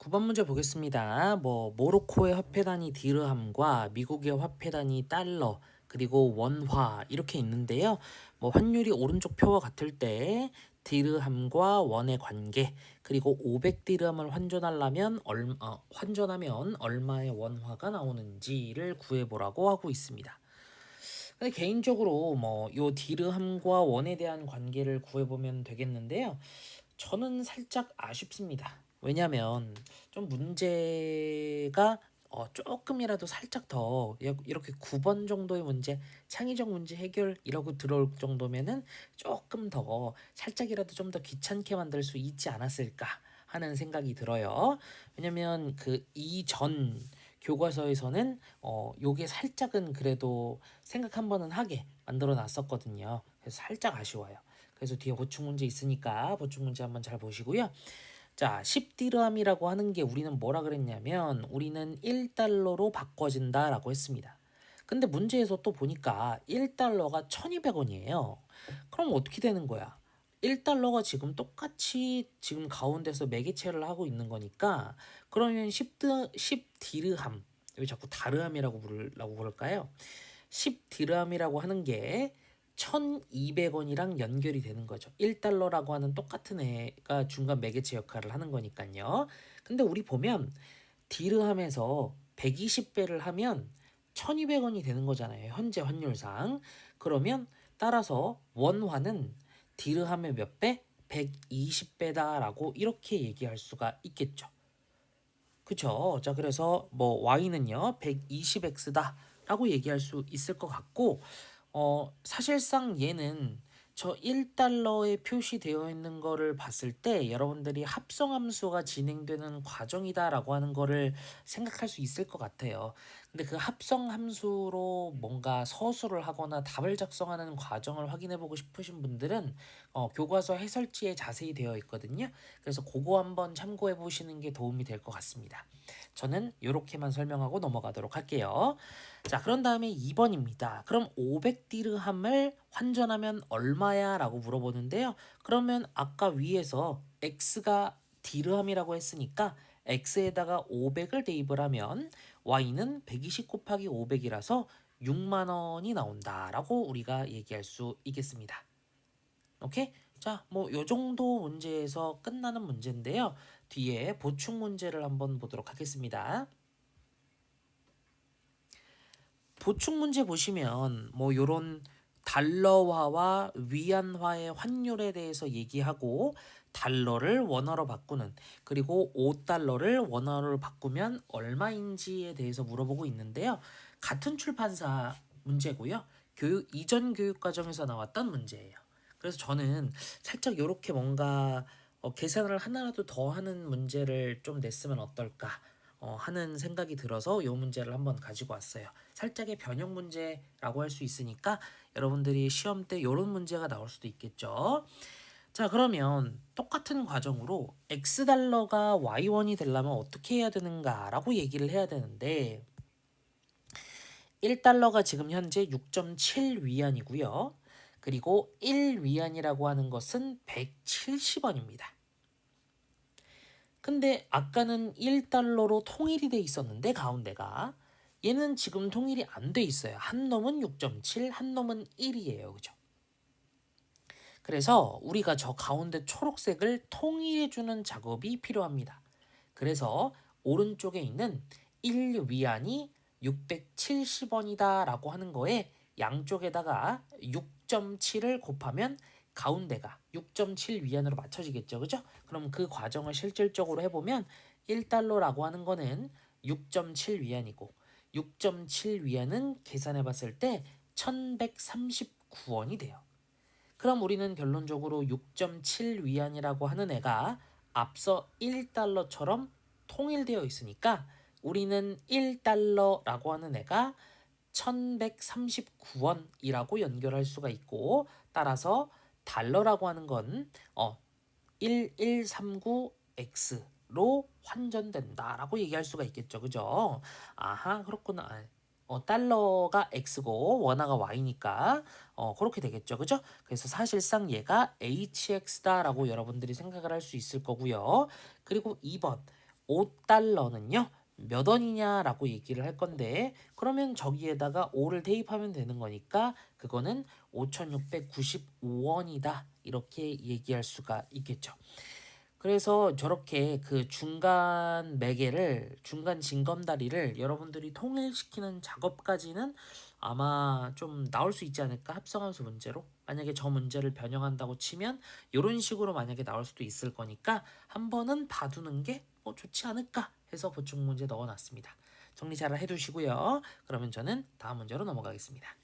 9번 문제 보겠습니다. 모로코의 화폐 단위 디르함과 미국의 화폐 단위 달러, 그리고 원화 이렇게 있는데요. 환율이 오른쪽 표와 같을 때 디르함과 원의 관계, 그리고 500 디르함을 환전하면 얼마의 원화가 나오는지를 구해보라고 하고 있습니다. 근데 개인적으로 요 디르함과 원에 대한 관계를 구해보면 되겠는데요. 저는 살짝 아쉽습니다. 왜냐면 좀 문제가 조금이라도 살짝 더 이렇게 9번 정도의 문제, 창의적 문제 해결 이러고 들어올 정도면은 조금 더 살짝이라도 좀 더 귀찮게 만들 수 있지 않았을까 하는 생각이 들어요. 왜냐면 그 이전 교과서에서는 요게 살짝은 그래도 생각 한 번은 하게 만들어 놨었거든요. 그래서 살짝 아쉬워요. 그래서 뒤에 보충 문제 있으니까 보충 문제 한번 잘 보시고요. 자, 10디르함이라고 하는 게 우리는 뭐라 그랬냐면 우리는 1달러로 바꿔진다라고 했습니다. 근데 문제에서 또 보니까 1달러가 1200원이에요. 그럼 어떻게 되는 거야? 1달러가 지금 똑같이 지금 가운데서 매개체를 하고 있는 거니까 그러면 10디르함 왜 자꾸 다르함이라고 부르려고 그럴까요? 10디르함이라고 하는 게 1200원이랑 연결이 되는 거죠. 1달러라고 하는 똑같은 애가 중간 매개체 역할을 하는 거니까요. 근데 우리 보면 디르함에서 120배를 하면 1200원이 되는 거잖아요. 현재 환율상. 그러면 따라서 원화는 디르함의 몇 배? 120배다라고 이렇게 얘기할 수가 있겠죠. 그쵸? 자, 그래서 y는요, 120x다라고 얘기할 수 있을 것 같고, 사실상 얘는 저 1달러에 표시되어 있는 거를 봤을 때 여러분들이 합성함수가 진행되는 과정이다라고 하는 거를 생각할 수 있을 것 같아요. 근데 그 합성함수로 뭔가 서술을 하거나 답을 작성하는 과정을 확인해 보고 싶으신 분들은 교과서 해설지에 자세히 되어 있거든요. 그래서 그거 한번 참고해 보시는 게 도움이 될 것 같습니다. 저는 이렇게만 설명하고 넘어가도록 할게요. 자, 그런 다음에 2번입니다. 그럼 500디르함을 환전하면 얼마야? 라고 물어보는데요. 그러면 아까 위에서 x가 디르함이라고 했으니까 x에다가 500을 대입을 하면 y는 120 곱하기 500이라서 6만 원이 나온다라고 우리가 얘기할 수 있겠습니다. 오케이? 자, 요 정도 문제에서 끝나는 문제인데요. 뒤에 보충 문제를 한번 보도록 하겠습니다. 보충 문제 보시면 요런 달러화와 위안화의 환율에 대해서 얘기하고 달러를 원화로 바꾸는 그리고 5달러를 원화로 바꾸면 얼마인지에 대해서 물어보고 있는데요. 같은 출판사 문제고요. 이전 교육 과정에서 나왔던 문제예요. 그래서 저는 살짝 이렇게 뭔가 계산을 하나라도 더 하는 문제를 좀 냈으면 어떨까 하는 생각이 들어서 이 문제를 한번 가지고 왔어요. 살짝의 변형 문제라고 할 수 있으니까 여러분들이 시험 때 이런 문제가 나올 수도 있겠죠. 자, 그러면 똑같은 과정으로 X달러가 Y1이 되려면 어떻게 해야 되는가라고 얘기를 해야 되는데 1달러가 지금 현재 6.7 위안이고요. 그리고 1 위안이라고 하는 것은 170원입니다. 근데 아까는 1달러로 통일이 돼 있었는데 가운데가 얘는 지금 통일이 안 돼 있어요. 한 놈은 6.7, 한 놈은 1이에요. 그죠? 그래서 우리가 저 가운데 초록색을 통일해 주는 작업이 필요합니다. 그래서 오른쪽에 있는 1 위안이 670원이다 라고 하는 거에 양쪽에다가 6.7을 곱하면 가운데가 6.7 위안으로 맞춰지겠죠. 그죠? 그럼 그 과정을 실질적으로 해보면 1달러라고 하는 거는 6.7 위안이고 6.7 위안은 계산해 봤을 때 1139원이 돼요. 그럼 우리는 결론적으로 6.7 위안이라고 하는 애가 앞서 1달러처럼 통일되어 있으니까 우리는 1달러라고 하는 애가 1139원이라고 연결할 수가 있고 따라서 달러라고 하는 건 1139x로 환전된다라고 얘기할 수가 있겠죠. 그죠? 아하, 그렇구나. 달러가 x고 원화가 y니까 그렇게 되겠죠. 그죠? 그래서 사실상 얘가 hx다라고 여러분들이 생각을 할 수 있을 거고요. 그리고 2번 5달러는요 몇 원이냐라고 얘기를 할 건데, 그러면 저기에다가 5를 대입하면 되는 거니까 그거는 5,695원이다 이렇게 얘기할 수가 있겠죠. 그래서 저렇게 그 중간 매개를, 중간 징검다리를 여러분들이 통일시키는 작업까지는 아마 좀 나올 수 있지 않을까? 합성함수 문제로. 만약에 저 문제를 변형한다고 치면 이런 식으로 만약에 나올 수도 있을 거니까 한 번은 봐두는 게 뭐 좋지 않을까 해서 보충 문제 넣어놨습니다. 정리 잘 해두시고요. 그러면 저는 다음 문제로 넘어가겠습니다.